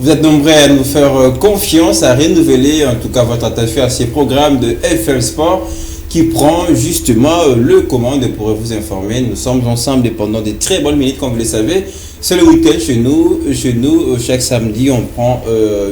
Vous êtes nombreux à nous faire confiance, à renouveler en tout cas votre attention à ces programmes de FM Sport qui prend justement le commande pour vous informer. Nous sommes ensemble pendant des très bonnes minutes, comme vous le savez. C'est le week-end chez nous. Chaque samedi, on prend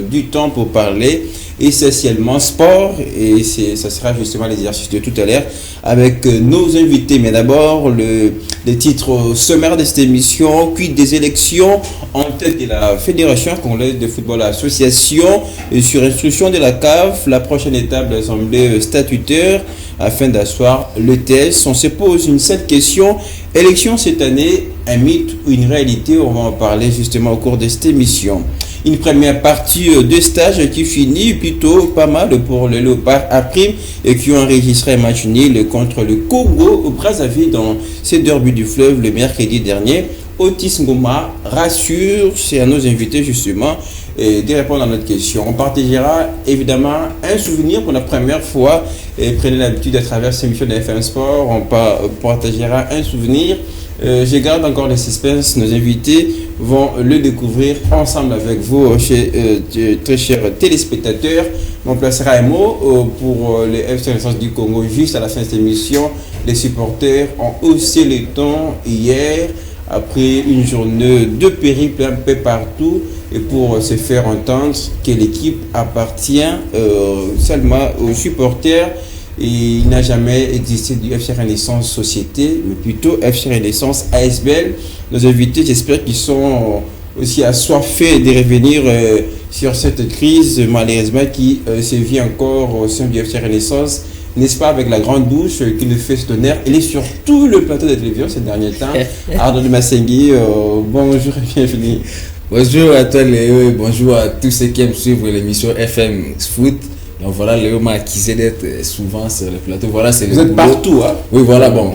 du temps pour parler essentiellement sport et ça sera justement l'exercice de tout à l'heure avec nos invités. Mais d'abord, les titres sommaires de cette émission, quid des élections en tête de la Fédération congolaise de football association et sur instruction de la CAF, la prochaine étape de l'Assemblée statutaire afin d'asseoir le test. On se pose une seule question, élection cette année, un mythe ou une réalité? On va en parler justement au cours de cette émission. Une première partie de stage qui finit plutôt pas mal pour le Léopard à prime et qui ont enregistré un match nul contre le Congo au Brazzaville dans ces derbys du fleuve le mercredi dernier. Otis Ngoma rassure, c'est à nos invités justement de répondre à notre question. On partagera évidemment un souvenir pour la première fois et prenez l'habitude à travers ces émissions de FM Sport, on partagera un souvenir. Je garde encore le suspense, nos invités vont le découvrir ensemble avec vous, très chers téléspectateurs. On placera un mot pour les FC Renaissance du Congo juste à la fin de cette émission. Les supporters ont haussé les tons hier après une journée de périple un peu partout et pour se faire entendre que l'équipe appartient seulement aux supporters. Et il n'a jamais existé du FC Renaissance Société, mais plutôt FC Renaissance ASBL. Nos invités, j'espère qu'ils sont aussi assoiffés de revenir sur cette crise malheureusement qui sévit encore au sein du FC Renaissance, n'est-ce pas, avec la grande douche qui nous fait cet honneur. Il est sur tout le plateau de télévision ces derniers temps. Arnaud de Massengui, bonjour et bienvenue. Bonjour à toi Léo et bonjour à tous ceux qui aiment suivre l'émission FM Foot. Donc voilà, Léo m'a accusé d'être souvent sur le plateau. Voilà, c'est vous êtes partout, hein? Oui, voilà, bon,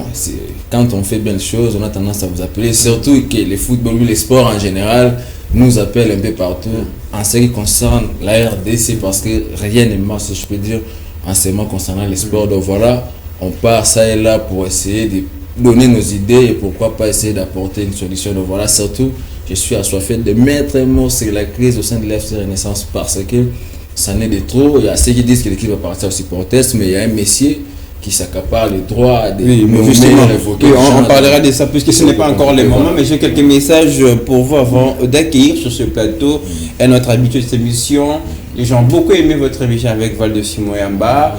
quand on fait bien les choses, on a tendance à vous appeler. Surtout que les footballs ou les sports en général nous appellent un peu partout. En ce qui concerne la RDC, parce que rien n'est mort, si je peux dire, en ce moment concernant les sports. Donc voilà, on part ça et là pour essayer de donner nos idées et pourquoi pas essayer d'apporter une solution. Donc voilà, surtout, je suis assoiffé de mettre un mot sur la crise au sein de l'FC Renaissance parce que ça n'est de trop. Il y a ceux qui disent que l'équipe va partir au supporters, mais il y a un messier qui s'accapare les droits des on parlera de ça puisque ce n'est pas encore le moment, mais j'ai quelques messages pour vous avant d'accueillir sur ce plateau et notre habitude de cette émission. Les gens ont beaucoup aimé votre émission avec Val de Simoyamba,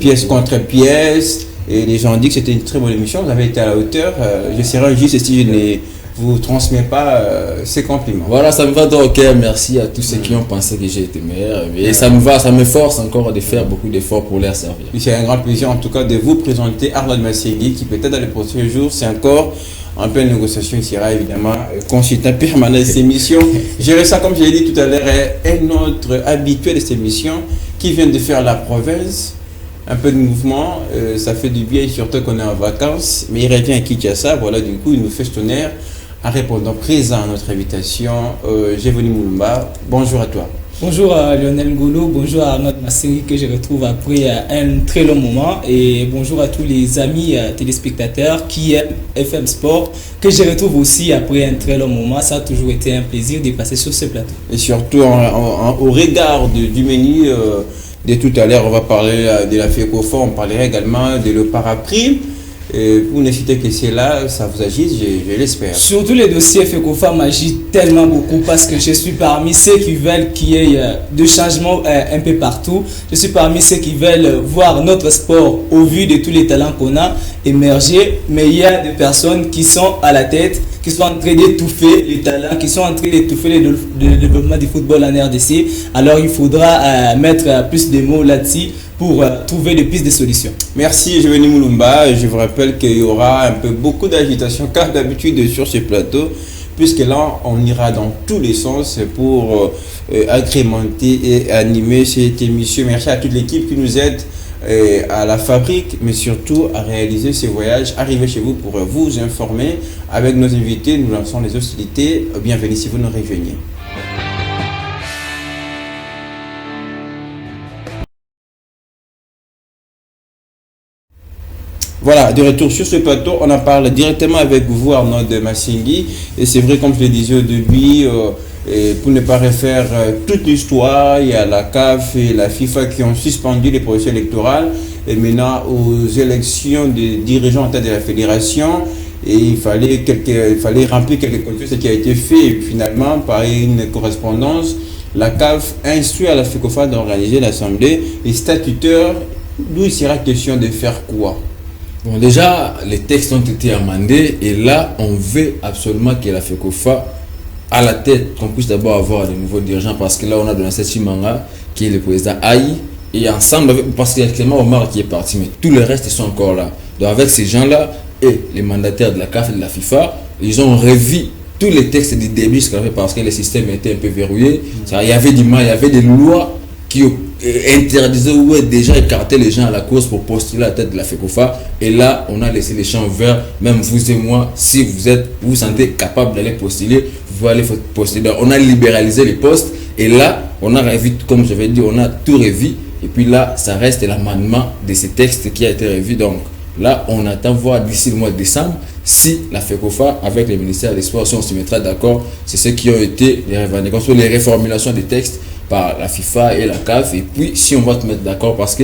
pièce contre pièce, et les gens ont dit que c'était une très bonne émission, vous avez été à la hauteur. Je serai juste si je ne vous transmets pas ces compliments. Voilà, ça me va donc au cœur. Merci à tous ceux qui ont pensé que j'ai été meilleur. Et ça me force encore de faire beaucoup d'efforts pour leur servir. C'est un grand plaisir en tout cas de vous présenter Arnaud Massengui qui peut-être dans les prochains jours, c'est encore en pleine négociation, il sera évidemment consultant permanent de cette émission. J'ai ça, comme je l'ai dit tout à l'heure, un autre habitué de cette émission qui vient de faire la province. Un peu de mouvement, ça fait du bien, surtout qu'on est en vacances, mais il revient à Kinshasa. Voilà, du coup, il nous fait ce tonnerre en répondant présent à notre invitation. Gévoni Moulumba, bonjour à toi. Bonjour à Lionel Ngolo, bonjour à Arnaud Massengui que je retrouve après un très long moment et bonjour à tous les amis téléspectateurs qui aiment FM Sport que je retrouve aussi après un très long moment. Ça a toujours été un plaisir de passer sur ce plateau. Et surtout au regard du menu de tout à l'heure, on va parler de la FECOFA, on parlera également de le paraprime. Vous ne citez que c'est là, ça vous agite, je l'espère. Surtout les dossiers FECOFA m'agitent tellement beaucoup parce que je suis parmi ceux qui veulent qu'il y ait de changements un peu partout. Je suis parmi ceux qui veulent voir notre sport au vu de tous les talents qu'on a émerger. Mais il y a des personnes qui sont à la tête, qui sont en train d'étouffer les talents, qui sont en train d'étouffer le développement du football en RDC. Alors il faudra mettre plus de mots là-dessus pour trouver des pistes de solutions. Merci Géveni Moulumba. Je vous rappelle qu'il y aura un peu beaucoup d'agitation car d'habitude sur ce plateau, puisque là on ira dans tous les sens pour agrémenter et animer cette émission. Merci à toute l'équipe qui nous aide à la fabrique, mais surtout à réaliser ces voyages, arriver chez vous pour vous informer. Avec nos invités, nous lançons les hostilités. Bienvenue si vous nous rejoignez. Voilà, de retour sur ce plateau, on en parle directement avec vous, Arnaud de Massengui. Et c'est vrai, comme je le disais au début, Et pour ne pas refaire toute l'histoire, il y a la CAF et la FIFA qui ont suspendu les processus électoraux et maintenant aux élections des dirigeants de la fédération. Et il fallait remplir quelques conditions, ce qui a été fait. Et finalement, par une correspondance, la CAF a instruit à la FECOFA d'organiser l'assemblée et statutaire, d'où il sera question de faire quoi? Bon, déjà, les textes ont été amendés et là, on veut absolument que la FECOFA, à la tête, qu'on puisse d'abord avoir de nouveaux dirigeants parce que là, on a Donatien Chimanga qui est le président Aïe et ensemble, parce qu'il y a Clément Omar qui est parti, mais tous les restes sont encore là. Donc, avec ces gens-là et les mandataires de la CAF et de la FIFA, ils ont revu tous les textes du début parce que le système était un peu verrouillé. Il y avait du mal, il y avait des lois qui interdisaient ou déjà écartaient les gens à la course pour postuler à la tête de la FECOFA. Et là, on a laissé les champs ouverts, même vous et moi, si vous vous sentez capable d'aller postuler, vous pouvez aller postuler. Donc, on a libéralisé les postes et là, on a revu, comme je vais dire, on a tout revu. Et puis là, ça reste l'amendement de ces textes qui a été revu. Donc là, on attend voir d'ici le mois de décembre si la FECOFA, avec le ministère des Sports, si on se mettra d'accord, c'est ce qui ont été les revendications, les réformulations des textes par la FIFA et la CAF. Et puis, si on va te mettre d'accord, parce que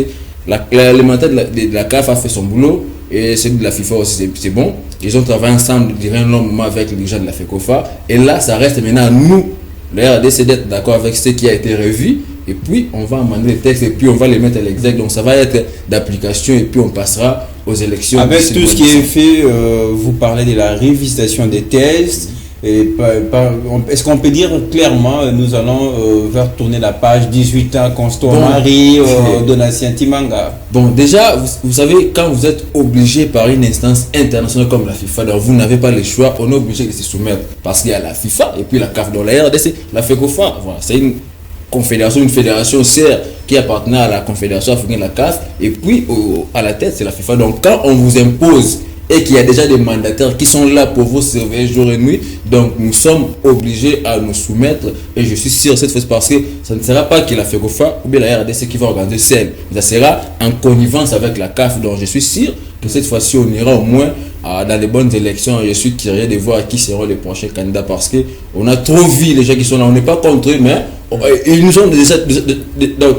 l'élémentaire de la CAF a fait son boulot et celui de la FIFA aussi, c'est bon. Ils ont travaillé ensemble, je dirais, un long moment avec les gens de la FECOFA. Et là, ça reste maintenant à nous, les RDC, d'être d'accord avec ce qui a été revu. Et puis, on va amender les textes et puis on va les mettre à l'exact. Donc, ça va être d'application et puis on passera aux élections. Avec tout ce qui est fait, vous parlez de la révisitation des textes. Est-ce qu'on peut dire clairement, nous allons vers tourner la page 18 ans, Constant Marie, Donatien Chimanga? Bon, déjà, vous savez, quand vous êtes obligé par une instance internationale comme la FIFA, donc vous n'avez pas le choix, on est obligé de se soumettre. Parce qu'il y a la FIFA et puis la CAF dans la RDC, la FECOFA. Voilà, c'est une confédération, une fédération serre qui appartenait à la confédération africaine, la CAF, et puis à la tête c'est la FIFA. Donc quand on vous impose et qu'il y a déjà des mandataires qui sont là pour vous surveiller jour et nuit, donc nous sommes obligés à nous soumettre. Et je suis sûr cette fois, parce que ça ne sera pas que la FECOFA ou bien la RDC qui va organiser celle, ça sera en connivence avec la CAF. Donc je suis sûr que cette fois-ci on ira au moins dans les bonnes élections. Je suis curieux de voir qui seront les prochains candidats parce que on a trop vu les gens qui sont là. On n'est pas contre eux, mais ils nous ont déjà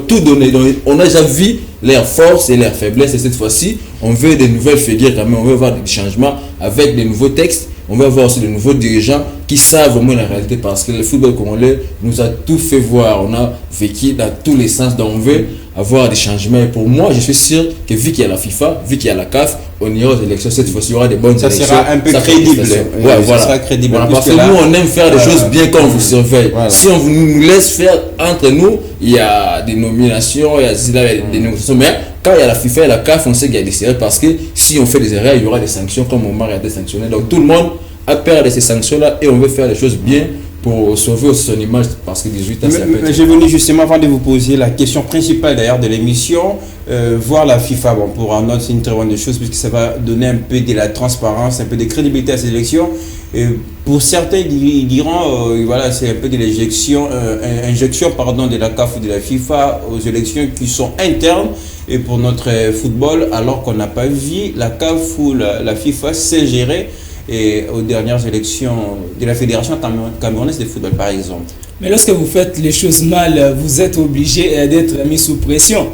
tout donné. Donc, on a déjà vu leurs forces et leurs faiblesses. Et cette fois-ci, on veut des nouvelles figures quand même. On veut voir des changements avec des nouveaux textes. On veut voir aussi de nouveaux dirigeants qui savent au moins la réalité parce que le football congolais nous a tout fait voir. On a vécu dans tous les sens. Donc, on veut avoir des changements. Et pour moi, je suis sûr que vu qu'il y a la FIFA, vu qu'il y a la CAF, on ira aux élections. Cette fois-ci, il y aura des bonnes élections. Ça sera un peu crédible. Ouais, voilà. Ça sera crédible. Voilà, parce que nous, on aime faire des choses bien quand on vous surveille. Voilà. Si on nous laisse faire entre nous, il y a des nominations, il y a des négociations. Mais quand il y a la FIFA et la CAF, on sait qu'il y a des erreurs parce que si on fait des erreurs, il y aura des sanctions comme Omar a été sanctionné. Donc tout le monde a peur de ces sanctions-là et on veut faire les choses bien pour sauver aussi son image parce que 18 ans, c'est un peu... Mais j'ai venu justement avant de vous poser la question principale d'ailleurs de l'émission, voir la FIFA. Bon, pour un autre, c'est une très bonne chose puisque ça va donner un peu de la transparence, un peu de crédibilité à ces élections. Et pour certains, ils diront, voilà, c'est un peu de l'injection, de la CAF ou de la FIFA aux élections qui sont internes et pour notre football, alors qu'on n'a pas vu la CAF ou la FIFA s'ingérer et aux dernières élections de la Fédération camerounaise de football, par exemple. Mais lorsque vous faites les choses mal, vous êtes obligé d'être mis sous pression.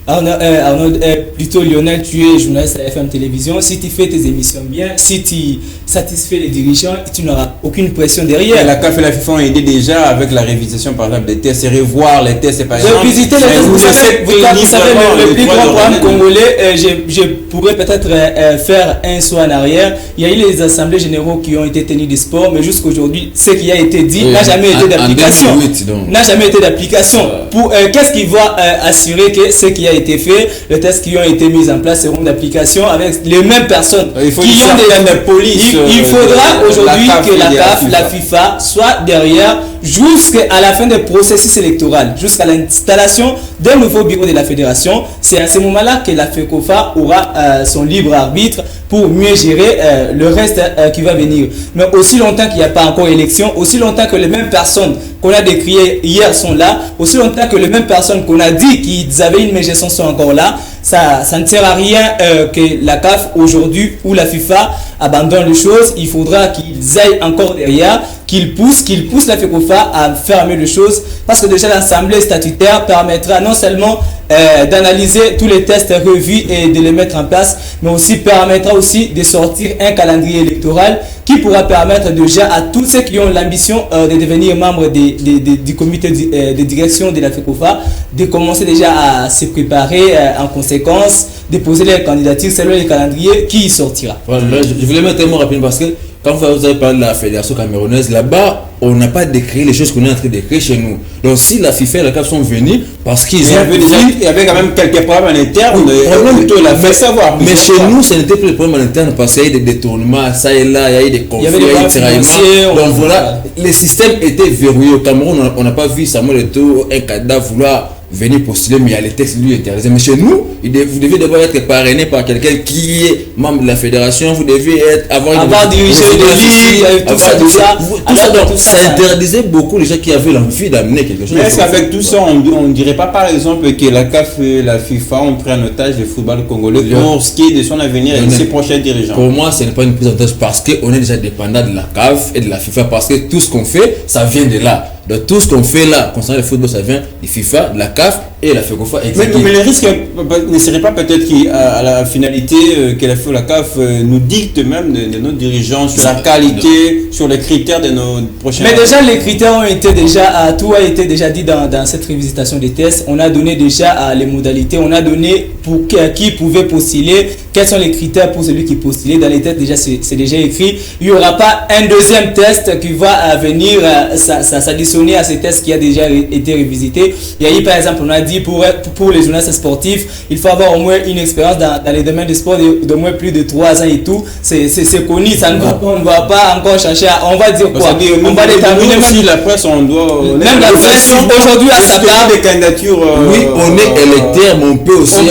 Arnaud, plutôt Lionel, tu es journaliste à FM Télévision. Si tu fais tes émissions bien, si tu satisfais les dirigeants, tu n'auras aucune pression derrière. La CAF et la FIFA ont aidé déjà avec la révision par exemple des tests et revoir les tests. Par exemple, visiter les tests. Vous savez, le plus grand programme congolais, je pourrais peut-être faire un saut en arrière. Il y a eu les assemblées généraux qui ont été tenues du sport, mais jusqu'aujourd'hui, ce qui a été dit n'a jamais été d'application. N'a jamais été d'application. Qu'est-ce qui va assurer que ce qui a été fait, les tests qui ont été mis en place seront d'application avec les mêmes personnes qui ont des polices. Il faudra aujourd'hui que la CAF, la FIFA soit derrière jusqu'à la fin du processus électoral, jusqu'à l'installation d'un nouveau bureau de la fédération. C'est à ce moment-là que la FECOFA aura son libre arbitre pour mieux gérer le reste qui va venir. Mais aussi longtemps qu'il n'y a pas encore élection, aussi longtemps que les mêmes personnes qu'on a décriées hier sont là, aussi longtemps que les mêmes personnes qu'on a dit qu'ils avaient une mégestion sont encore là, ça ne sert à rien que la CAF aujourd'hui ou la FIFA abandonne les choses. Il faudra qu'ils aillent encore derrière, qu'ils poussent la FECOFA à faire mieux les choses, parce que déjà l'Assemblée statutaire permettra non seulement d'analyser tous les tests revus et de les mettre en place, mais aussi permettra aussi de sortir un calendrier électoral qui pourra permettre déjà à tous ceux qui ont l'ambition de devenir membres du comité de direction de la FECOFA de commencer déjà à se préparer en conséquence, de poser les candidatures selon le calendrier qui y sortira. Voilà, je voulais mettre un mot rapide parce que quand vous avez parlé de la fédération camerounaise, là-bas, on n'a pas décrit les choses qu'on est en train de créer chez nous. Donc si la FIFA et la CAF sont venus parce qu'ils ont il y avait quand même quelques problèmes en interne, plutôt la fait savoir. Mais chez nous, ce n'était plus le problème en interne parce qu'il y a eu des détournements, ça et là, il y a eu des conflits, il y a eu des tiraillements. Donc voilà, les systèmes étaient verrouillés. Au Cameroun, on n'a pas vu Samuel Eto'o, un candidat vouloir venir postuler, mais il y a les textes lui intéressés. Mais chez nous, vous devez d'abord être parrainé par quelqu'un qui est membre de la fédération, vous devez avoir dirigé des ligues, tout ça. Donc ça interdisait beaucoup les gens qui avaient l'envie d'amener quelque chose. Mais est-ce qu'avec tout ça, on ne dirait pas par exemple que la CAF et la FIFA ont pris en otage le football congolais pour ce qui est de son avenir et de ses prochains dirigeants? Pour moi, ce n'est pas une prise en otage parce qu'on est déjà dépendant de la CAF et de la FIFA, parce que tout ce qu'on fait, ça vient de là. Donc tout ce qu'on fait là concernant le football, ça vient du FIFA, de la CAF et la FECOFA. Mais le risque ne serait pas peut-être qu'à la finalité que la FIFA ou la CAF nous dicte même de nos dirigeants sur la qualité, sur les critères de nos prochains... Mais déjà les critères ont été déjà, tout a été déjà dit dans cette révisitation des tests. On a donné déjà les modalités, on a donné pour qui pouvait postuler, quels sont les critères pour celui qui postulait. Dans les tests déjà c'est déjà écrit. Il n'y aura pas un deuxième test qui va venir s'additionner à ces tests qui a déjà été révisité. Il y a eu par exemple, on a dit pour les journalistes sportifs, il faut avoir au moins une expérience dans les domaines du sport de moins plus de 3 ans et tout. C'est connu, ça ne va, on ne va pas encore chercher à, on va dire quoi, on va déterminer si la presse, on doit... Même la presse, aujourd'hui à sa part, des candidatures... oui, on est électeur, mais on peut aussi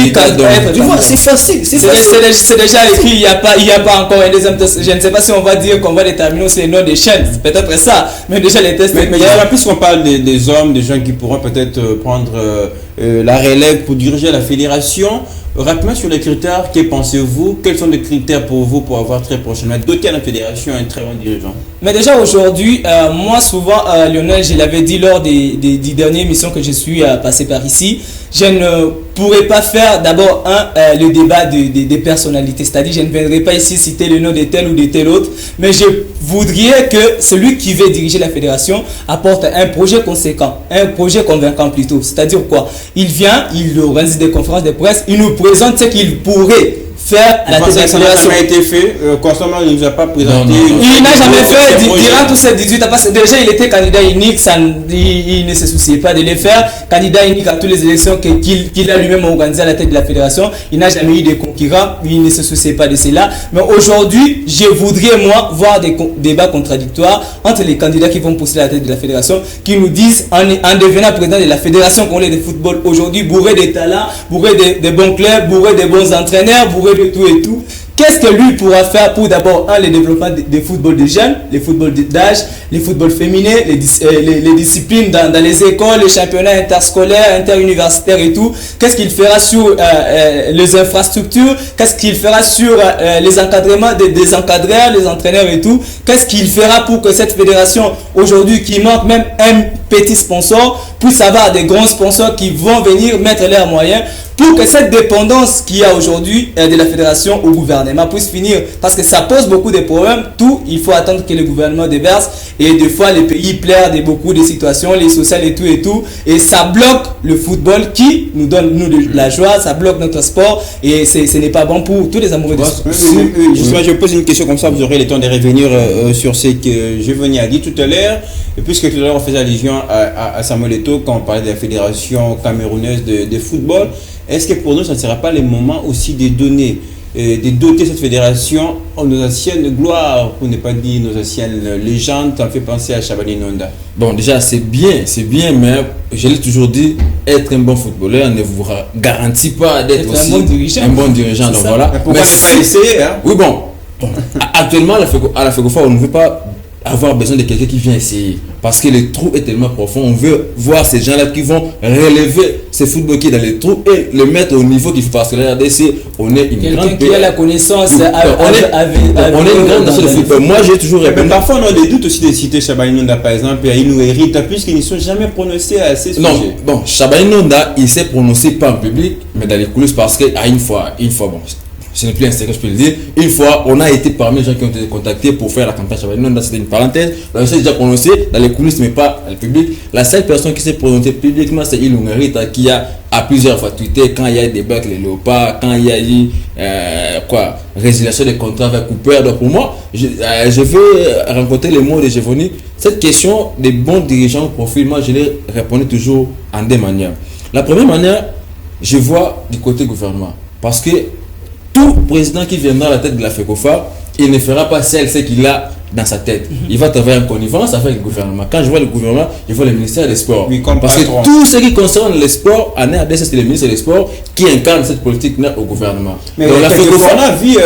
être... Tu vois, c'est facile. C'est déjà écrit, il n'y a pas encore un deuxième test. Je ne sais pas si on va dire qu'on va déterminer aussi les noms des chaînes, c'est peut-être ça, mais déjà les tests... Mais puisqu'on parle des hommes, des gens qui pourront peut-être prendre la relève pour diriger la fédération, rapidement sur les critères, que pensez-vous? Quels sont les critères pour vous pour avoir très prochainement doté à la fédération un très bon dirigeant? Mais déjà aujourd'hui, moi souvent, Lionel, je l'avais dit lors des dernières émissions que je suis passé par ici, je ne pourrais pas faire d'abord le débat des personnalités, c'est-à-dire je ne viendrai pas ici citer le nom de tel ou de tel autre, mais je voudrais que celui qui veut diriger la fédération apporte un projet conséquent, un projet convaincant plutôt, c'est-à-dire quoi? Il vient, il organise des conférences de presse, il nous présente ce qu'il pourrait faire à la tête de la fédération. Ça n'a jamais été fait. Constamment, il ne nous a pas présenté. Il n'a jamais fait durant tous ces 18 ans. Parce que déjà, il était candidat unique. Il ne se souciait pas de le faire. Candidat unique à toutes les élections qu'il a lui-même organisées à la tête de la fédération. Il n'a jamais eu de concurrents. Il ne se souciait pas de cela. Mais aujourd'hui, je voudrais, moi, voir des débats contradictoires entre les candidats qui vont pousser à la tête de la fédération, qui nous disent, en devenant président de la fédération congolaise de football aujourd'hui, bourré de talents, bourré de bons clubs, bourré de bons entraîneurs, bourré de tout et tout. Qu'est-ce que lui pourra faire pour d'abord le développement des footballs des jeunes, les footballs d'âge, les footballs féminins, les disciplines dans les écoles, les championnats interscolaires, interuniversitaires et tout. Qu'est-ce qu'il fera sur les infrastructures? Qu'est-ce qu'il fera sur les encadrements des encadreurs, les entraîneurs et tout? Qu'est-ce qu'il fera pour que cette fédération aujourd'hui qui manque même un petit sponsor puisse avoir des grands sponsors qui vont venir mettre leurs moyens pour que cette dépendance qu'il y a aujourd'hui de la fédération au gouvernement puisse finir, parce que ça pose beaucoup de problèmes. Tout, il faut attendre que le gouvernement déverse, et des fois les pays plairent de beaucoup de situations, les sociales et tout, et ça bloque le football qui nous donne de la joie, ça bloque notre sport, et ce n'est pas bon pour tous les amoureux du sport. Justement, je pose une question comme ça, vous aurez le temps de revenir sur ce que je venais à dire tout à l'heure, puisque tout à l'heure on faisait allusion à Samuel Eto'o quand on parlait de la fédération camerounaise de football. Est-ce que pour nous, ça ne sera pas le moment aussi de doter cette fédération en nos anciennes gloires, pour ne pas dire nos anciennes légendes? Ça me fait penser à Chabani Nonda. Bon, déjà, c'est bien, mais je l'ai toujours dit, être un bon footballeur ne vous garantit pas d'être aussi un bon dirigeant. Donc voilà. Mais pourquoi ne pas essayer, hein? Oui, bon. Actuellement, à la FECOFA, on ne veut pas avoir besoin de quelqu'un qui vient essayer. Parce que le trou est tellement profond. On veut voir ces gens-là qui vont relever ces football qui est dans les trous et le mettre au niveau qu'il faut. Parce que la RDC, on est une grande... Quelqu'un qui a la connaissance on est une grande nation de football. Moi, j'ai toujours répondu... Mais parfois, on a des doutes aussi de citer Chabani Nonda, par exemple, et Inou Erita, puisqu'ils ne sont jamais prononcés à ces sujets. Non, bon, Chabani Nonda, il s'est prononcé pas en public, mais dans les coulisses, parce qu'à une fois, bon... Ce n'est plus un secret, je peux le dire. Une fois, on a été parmi les gens qui ont été contactés pour faire la campagne Chabani Nonda. C'était une parenthèse. On s'est déjà prononcé dans les coulisses, mais pas dans le public. La seule personne qui s'est prononcée publiquement, c'est Inou Erita, qui a à plusieurs fois tweeté quand il y a eu des débat avec les Léopards, quand il y a eu résiliation des contrats avec Cooper. Donc pour moi, je vais rencontrer les mots de Gévoni. Cette question des bons dirigeants au profil, moi je l'ai répondu toujours en deux manières. La première manière, je vois du côté gouvernement. Parce que tout président qui viendra à la tête de la FECOFA, il ne fera pas ce qu'il a dans sa tête. Il va travailler en connivence avec le gouvernement. Quand je vois le gouvernement, je vois le ministère des Sports. Oui, parce que tout ce qui concerne les sports, en RDC, c'est le ministre des Sports qui incarne cette politique au gouvernement. Mais donc, la FECOFA, on a vu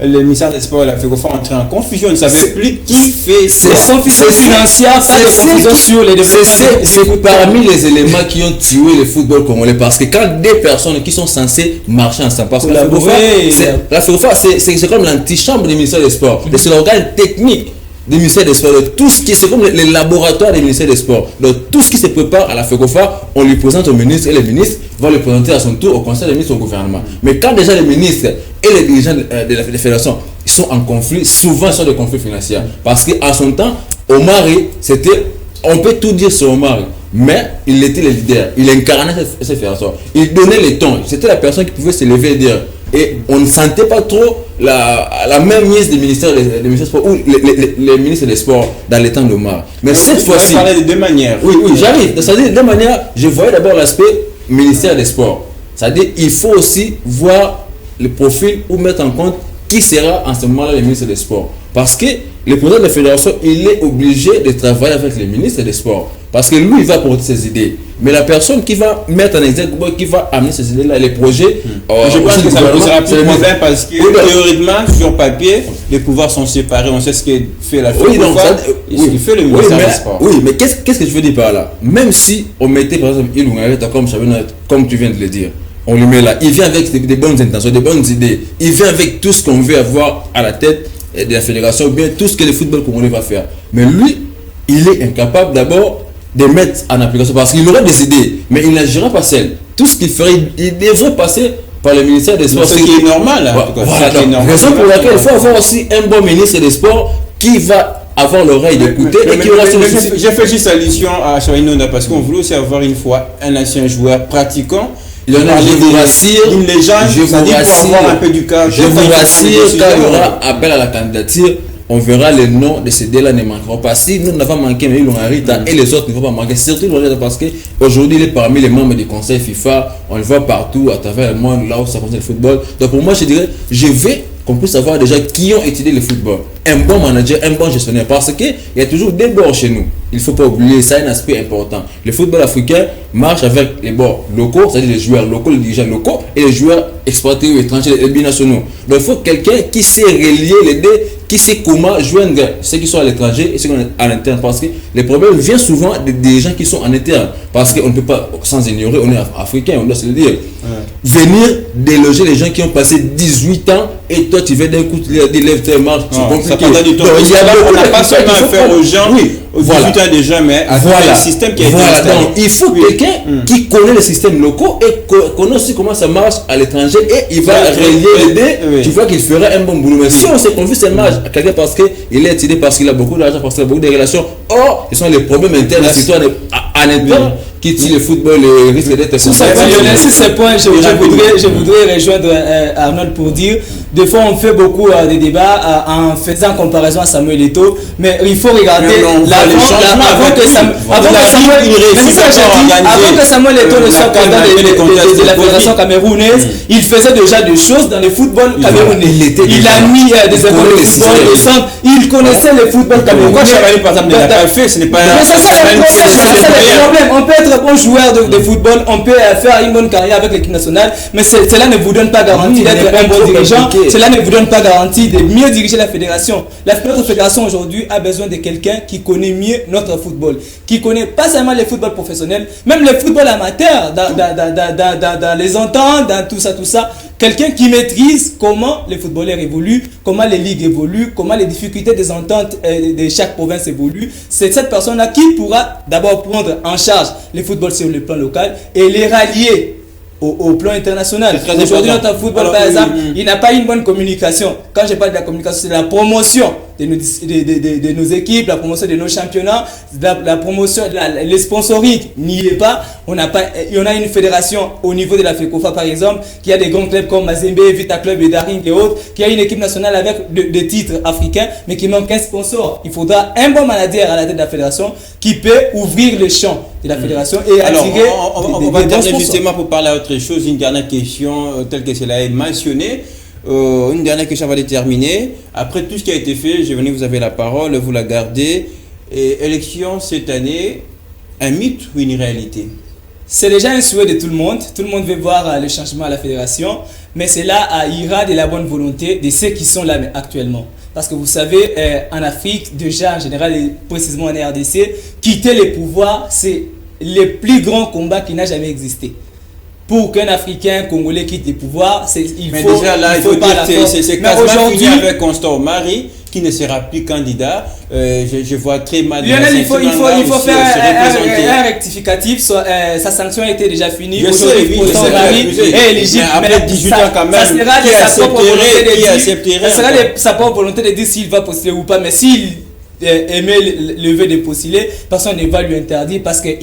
le ministère des Sports et la FECOFA entrer en confusion. On ne savait plus qui fait c'est confusion financière, c'est confusion sur les développements. C'est parmi les éléments qui ont tué le football congolais. Parce que quand des personnes qui sont censées marcher ensemble, parce que la FECOFA, c'est comme l'antichambre du ministère des Sports. C'est l'organe technique du ministère des Sports. C'est comme les laboratoires du ministère des Sports. Donc tout ce qui se prépare à la FECOFA, on lui présente au ministre et le ministre va le présenter à son tour au conseil des ministres au gouvernement. Mais quand déjà les ministres et les dirigeants de la fédération sont en conflit, souvent ils sont des conflits financiers. Parce qu'à son temps, Omari, c'était, on peut tout dire sur Omari, mais il était le leader, il incarnait cette fédération, il donnait les tons, c'était la personne qui pouvait se lever et dire. Et on ne sentait pas trop la même mise du ministère des Sports ou les ministres des Sports dans les temps d'Omar. Mais cette fois-ci... On parlait de deux manières. Oui, j'arrive. C'est-à-dire, de deux manières, je voyais d'abord l'aspect ministère des Sports. C'est-à-dire, il faut aussi voir le profil ou mettre en compte qui sera en ce moment-là le ministre des Sports. Parce que le président de la fédération, il est obligé de travailler avec les ministres des Sports. Parce que lui, il va porter ses idées. Mais la personne qui va mettre en exergue, qui va amener ces idées-là, les projets... je pense que ça posera plus de problème parce que théoriquement, sur papier, les pouvoirs sont séparés. On sait ce que fait la FECOFA et ce que fait le ministère des Sports. Oui, mais qu'est-ce que je veux dire par là? Même si on mettait par exemple Inou Erita comme tu viens de le dire, on le met là, il vient avec des bonnes intentions, des bonnes idées. Il vient avec tout ce qu'on veut avoir à la tête de la fédération, ou bien tout ce que le football congolais va faire. Mais lui, il est incapable d'abord de mettre en application parce qu'il aurait des idées, mais il n'agira pas seul. Tout ce qu'il ferait, il devrait passer par le ministère des Sports. Ce qui est normal. Raison pour laquelle il faut avoir aussi un bon ministre des Sports qui va avoir l'oreille d'écouter et qui aura... J'ai fait juste allusion à Chabani Nonda parce qu'on voulait aussi avoir une fois un ancien joueur pratiquant. Il en a, je vous rassure, une légende, je vous rassure, un peu du cas. Je vous rassure, quand il y aura appel à la candidature, on verra les noms de ces deux-là ne manqueront pas. Si nous n'avons manqué, mais Inou Erita et les autres ne vont pas manquer. Surtout Inou Erita parce qu'aujourd'hui, il est parmi les membres du conseil FIFA. On le voit partout à travers le monde, là où ça concerne le football. Donc pour moi, je dirais, je vais qu'on puisse savoir déjà qui ont étudié le football. Un bon manager, un bon gestionnaire. Parce qu'il y a toujours des bords chez nous. Il ne faut pas oublier, ça a un aspect important. Le football africain marche avec les bords locaux, c'est-à-dire les joueurs locaux, les dirigeants locaux et les joueurs exportés ou étrangers, les binationaux. Donc il faut quelqu'un qui sait relier les deux, qui sait comment joindre ceux qui sont à l'étranger et ceux qui sont à l'interne. Parce que les problèmes viennent souvent des gens qui sont en interne. Parce qu'on ne peut pas, sans ignorer, on est africain, on doit se le dire. Venir déloger les gens qui ont passé 18 ans et toi tu veux d'un coup te dire lève tes marches, c'est compliqué. On n'a pas seulement affaire aux gens, aux 18 ans déjà, mais à le système qui a été installé. Donc il faut quelqu'un qui connaît les systèmes locaux et connaît aussi comment ça marche à l'étranger et il va relier les deux. Tu vois qu'il fera un bon boulot. Mais si on se confie seulement à quelqu'un parce qu'il est étudié, parce qu'il a beaucoup d'argent, parce qu'il a beaucoup de relations, or, ce sont les problèmes internes, en interne qui tue le football et risque d'être... Sur ce point, je voudrais rejoindre Arnold pour dire, des fois on fait beaucoup de débats en faisant comparaison à Samuel Eto'o, mais il faut regarder avant que Samuel Eto'o ne soit président de la fédération camerounaise, il faisait déjà des choses dans le football camerounais. Il a mis des écoles de football au centre, il connaissait le football camerounais. Par exemple, n'a pas fait, ce n'est pas... C'est ça le problème. On peut être bon joueur de football, on peut faire une bonne carrière avec l'équipe nationale, mais cela ne vous donne pas garantie d'être un bon dirigeant cela ne vous donne pas garantie de mieux diriger la fédération. Notre fédération aujourd'hui a besoin de quelqu'un qui connaît mieux notre football, qui connaît pas seulement le football professionnel, même le football amateur, dans les ententes, dans tout ça. Quelqu'un qui maîtrise comment les footballeurs évoluent, comment les ligues évoluent, comment les difficultés des ententes de chaque province évoluent. C'est cette personne-là qui pourra d'abord prendre en charge les footballs sur le plan local et les rallier au plan international. Aujourd'hui, notre football, par exemple, il n'a pas une bonne communication. Quand je parle de la communication, c'est la promotion de nos équipes, la promotion de nos championnats, la promotion, le sponsoring n'y est pas. On a une fédération au niveau de la FECOFA, par exemple, qui a des grands clubs comme Mazembe, Vita Club et Daring et autres, qui a une équipe nationale avec des titres africains, mais qui manque un sponsor. Il faudra un bon manager à la tête de la fédération qui peut ouvrir le champ de la fédération et attirer on va terminer justement pour parler à autre chose, une dernière question telle que cela est mentionné. Une dernière question va déterminer. Après tout ce qui a été fait, je venais, vous avez la parole, vous la gardez. Et élection cette année, un mythe ou une réalité? C'est déjà un souhait de tout le monde. Tout le monde veut voir le changement à la fédération. Mais cela ira de la bonne volonté de ceux qui sont là actuellement. Parce que vous savez, en Afrique, déjà en général, et précisément en RDC, quitter le pouvoir, c'est le plus grand combat qui n'a jamais existé. Pour qu'un Africain congolais quitte le pouvoir, il faut pas la force. C'est quasiment fini avec Constant Omari qui ne sera plus candidat. Je vois très mal. Lionel, il faut faire un rectificatif. Sa sanction a été déjà finie. Aujourd'hui, Constant Omari est éligible. Après 18 ans quand même, ça sera de sa propre volonté de dire s'il va postuler ou pas. Mais s'il aimait lever des postulés, personne ne va lui interdire parce qu'il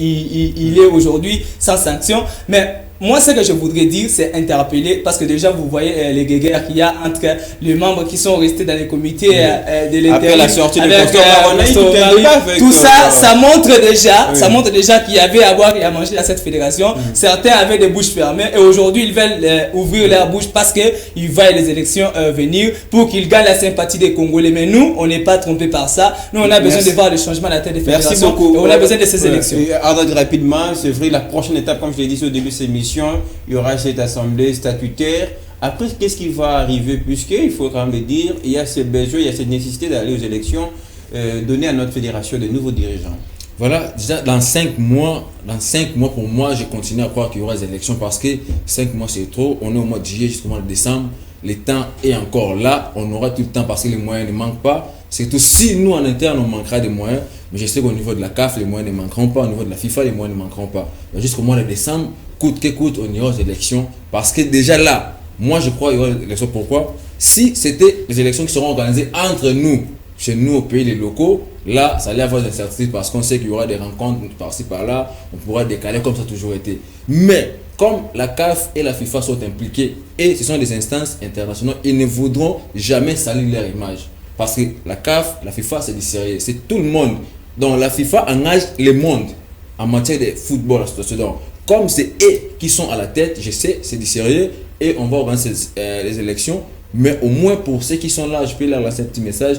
est aujourd'hui sans sanction. Mais moi, ce que je voudrais dire, c'est interpeller, parce que déjà, vous voyez les guéguerres qu'il y a entre les membres qui sont restés dans les comités de l'intérieur. Après la sortie de tout ça, ça montre déjà qu'il y avait à boire et à manger dans cette fédération. Certains avaient des bouches fermées et aujourd'hui, ils veulent ouvrir leur bouche parce qu'ils voient les élections venir pour qu'ils gagnent la sympathie des Congolais. Mais nous, on n'est pas trompés par ça. Nous, on a besoin de voir le changement à la tête des fédérations. Merci beaucoup. Et on a besoin de ces élections. Rapidement, c'est vrai, la prochaine étape, comme je l'ai dit au début de cette émission, il y aura cette assemblée statutaire. Après, qu'est-ce qui va arriver? Puisqu'il faut quand même le dire, il y a ce besoin, il y a cette nécessité d'aller aux élections, donner à notre fédération de nouveaux dirigeants. Voilà, déjà dans 5 mois, pour moi, je continue à croire qu'il y aura des élections parce que 5 mois c'est trop. On est au mois de juillet jusqu'au mois de décembre. Le temps est encore là. On aura tout le temps parce que les moyens ne manquent pas. Surtout si nous en interne on manquera des moyens. Mais je sais qu'au niveau de la CAF, les moyens ne manqueront pas. Au niveau de la FIFA, les moyens ne manqueront pas. Jusqu'au mois de décembre, coûte que coûte, on ira aux élections. Parce que déjà là, moi je crois qu'il y aura des élections. Pourquoi? Si c'était les élections qui seront organisées entre nous, chez nous au pays, les locaux, là, ça allait avoir des incertitudes parce qu'on sait qu'il y aura des rencontres par-ci par-là. On pourra décaler comme ça a toujours été. Mais comme la CAF et la FIFA sont impliqués et ce sont des instances internationales, ils ne voudront jamais salir leur image. Parce que la CAF, la FIFA, c'est du sérieux. C'est tout le monde. Donc la FIFA engage le monde en matière de football. Donc, comme c'est eux qui sont à la tête, je sais, c'est du sérieux et on va organiser les élections. Mais au moins pour ceux qui sont là, je peux leur lancer un petit message.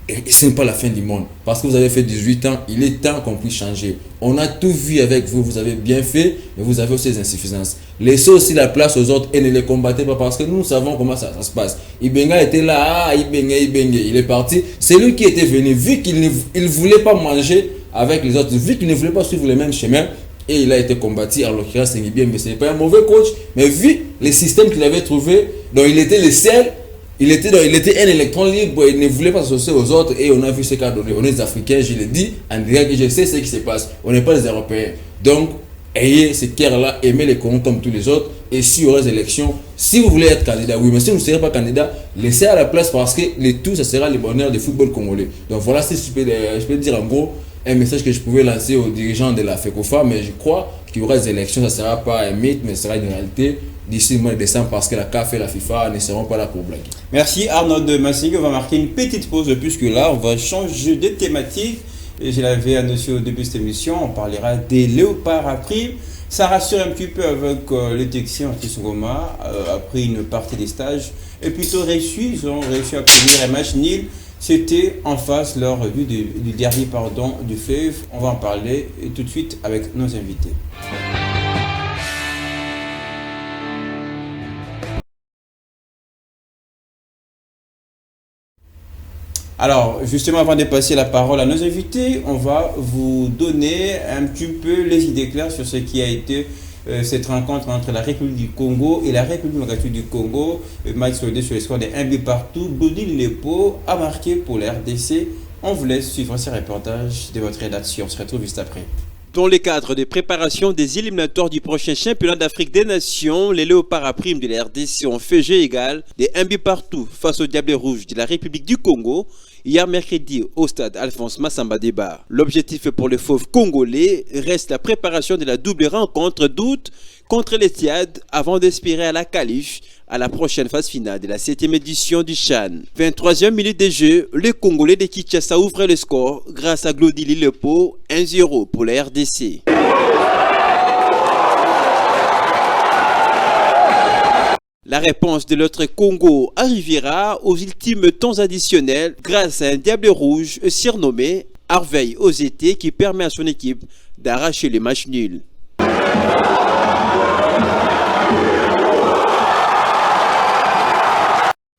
Et ce n'est pas la fin du monde. Parce que vous avez fait 18 ans, il est temps qu'on puisse changer. On a tout vu avec vous, vous avez bien fait, mais vous avez aussi des insuffisances. Laissez aussi la place aux autres et ne les combattez pas parce que nous savons comment ça se passe. Ibenga était là, Ibenga, il est parti. C'est lui qui était venu, vu qu'il ne voulait pas manger avec les autres, vu qu'il ne voulait pas suivre le même chemin, et il a été combattu. En l'occurrence, c'est bien, mais ce n'est pas un mauvais coach. Mais vu les systèmes qu'il avait trouvés, donc il était le seul. Il était un électron libre, il ne voulait pas s'associer aux autres et on a vu ce qu'a donné. On est des Africains, je l'ai dit, en direct, je sais ce qui se passe. On n'est pas des Européens. Donc, ayez ce cœur-là, aimez les Congolais comme tous les autres. Et s'il y aura des élections, si vous voulez être candidat, oui, mais si vous ne serez pas candidat, laissez à la place parce que le tout, ça sera le bonheur du football congolais. Donc voilà, je peux dire en gros un message que je pouvais lancer aux dirigeants de la FECOFA, mais je crois qu'il y aura des élections, ça ne sera pas un mythe, mais ce sera une réalité d'ici le mois de décembre parce que la CAF et la FIFA ne seront pas là pour blaguer. Merci Arnaud de Massing. On va marquer une petite pause puisque là, on va changer de thématique. Et je l'avais annoncé au début de cette émission, on parlera des léopards à prime. Ça rassure un petit peu avec les Texiens anti-Songoma après une partie des stages. Et plutôt réussi, ils ont réussi à obtenir un match nul. C'était en face lors du dernier du fleuve. On va en parler tout de suite avec nos invités. Alors, justement, avant de passer la parole à nos invités, on va vous donner un petit peu les idées claires sur ce qui a été cette rencontre entre la République du Congo et la République démocratique du Congo. Match soldé sur les scores de 1 but partout. Bodil Lepo a marqué pour la RDC. On vous laisse suivre ces reportages de votre rédaction. On se retrouve juste après. Dans le cadre des préparations des éliminatoires du prochain championnat d'Afrique des Nations, les léopards à prime de la RDC ont fait jeu égal des 1 but partout face au Diable Rouge de la République du Congo, hier mercredi au stade Alphonse Massamba Débar. L'objectif pour le fauve congolais reste la préparation de la double rencontre d'août contre les Tiades avant d'espérer à la qualif à la prochaine phase finale de la 7e édition du CHAN. 23e minute de jeu, le Congolais de Kinshasa ouvre le score grâce à Glody Lilepo, 1-0 pour la RDC. La réponse de l'autre Congo arrivera aux ultimes temps additionnels grâce à un Diable Rouge surnommé Harvey Ozete qui permet à son équipe d'arracher le match nul.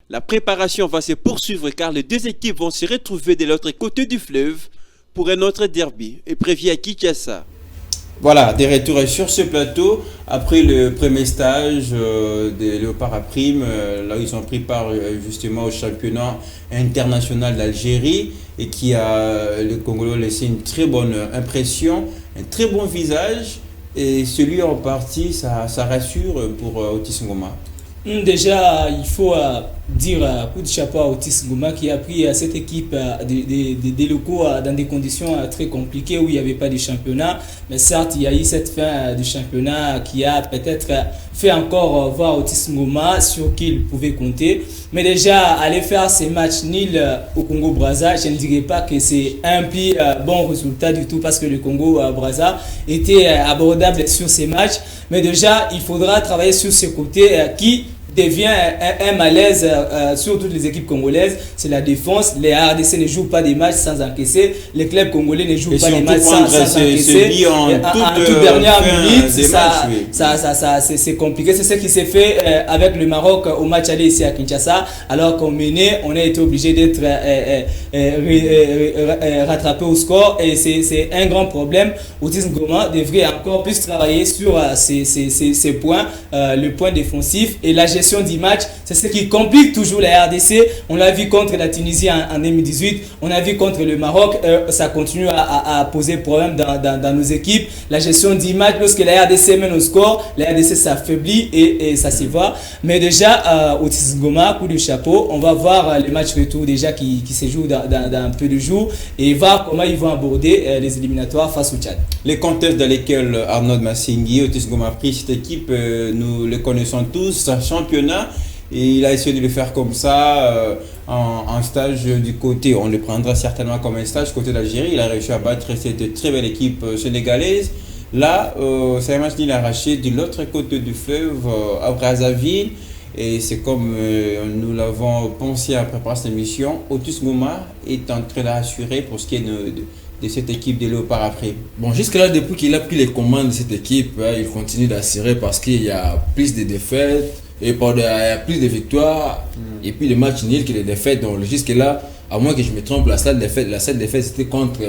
La préparation va se poursuivre car les deux équipes vont se retrouver de l'autre côté du fleuve pour un autre derby prévu à Kinshasa. Voilà, des retours sur ce plateau après le premier stage des Léopards à prime, là où ils ont pris part justement au championnat international d'Algérie et qui a le Congolais laissé une très bonne impression, un très bon visage et celui en partie ça rassure pour Otis Ngoma. Déjà, il faut dire coup de chapeau à Otis Ngoma qui a pris cette équipe des locaux dans des conditions très compliquées où il n'y avait pas de championnat. Mais certes, il y a eu cette fin du championnat qui a peut-être fait encore voir Otis Ngoma sur qui il pouvait compter. Mais déjà, aller faire ces matchs nuls au Congo-Brazza, je ne dirais pas que c'est un plus bon résultat du tout parce que le Congo-Brazza était abordable sur ces matchs. Mais déjà, il faudra travailler sur ce côté qui devient un malaise sur toutes les équipes congolaises. C'est la défense. Les RDC ne jouent pas des matchs sans encaisser. Les clubs congolais ne jouent pas des matchs sans encaisser. En toute dernière minute, c'est compliqué. C'est ce qui s'est fait avec le Maroc au match aller ici à Kinshasa. Alors qu'on menait, on a été obligé d'être rattrapé au score. Et c'est un grand problème. Otis Ngoma devrait encore plus travailler sur ces points, le point défensif et la gestion du match. C'est ce qui complique toujours la RDC. On l'a vu contre la Tunisie en 2018, on a vu contre le Maroc, ça continue à poser problème dans nos équipes. La gestion du match, lorsque la RDC mène au score, la RDC s'affaiblit et ça se voit. Mais déjà, Otis Ngoma, coup de chapeau, on va voir les matchs retour déjà qui se jouent dans un peu de jours et voir comment ils vont aborder les éliminatoires face au Tchad. Les contextes dans lesquels Arnaud Massingui, Otis Ngoma a pris cette équipe, nous le connaissons tous, un championnat. Et il a essayé de le faire comme ça en stage du côté, on le prendra certainement comme un stage côté d'Algérie. Il a réussi à battre cette très belle équipe sénégalaise. Là, c'est un match qu'il a arraché de l'autre côté du fleuve à Brazzaville. Et c'est comme nous l'avons pensé après cette émission. Otis Ngoma est en train d'assurer pour ce qui est de cette équipe de Léopard après. Bon, jusque-là, depuis qu'il a pris les commandes de cette équipe, il continue d'assurer parce qu'il y a plus de défaites. Et il y a plus de victoires et puis de matchs nuls que les défaites. Donc jusque-là, à moins que je me trompe, la seule défaite c'était contre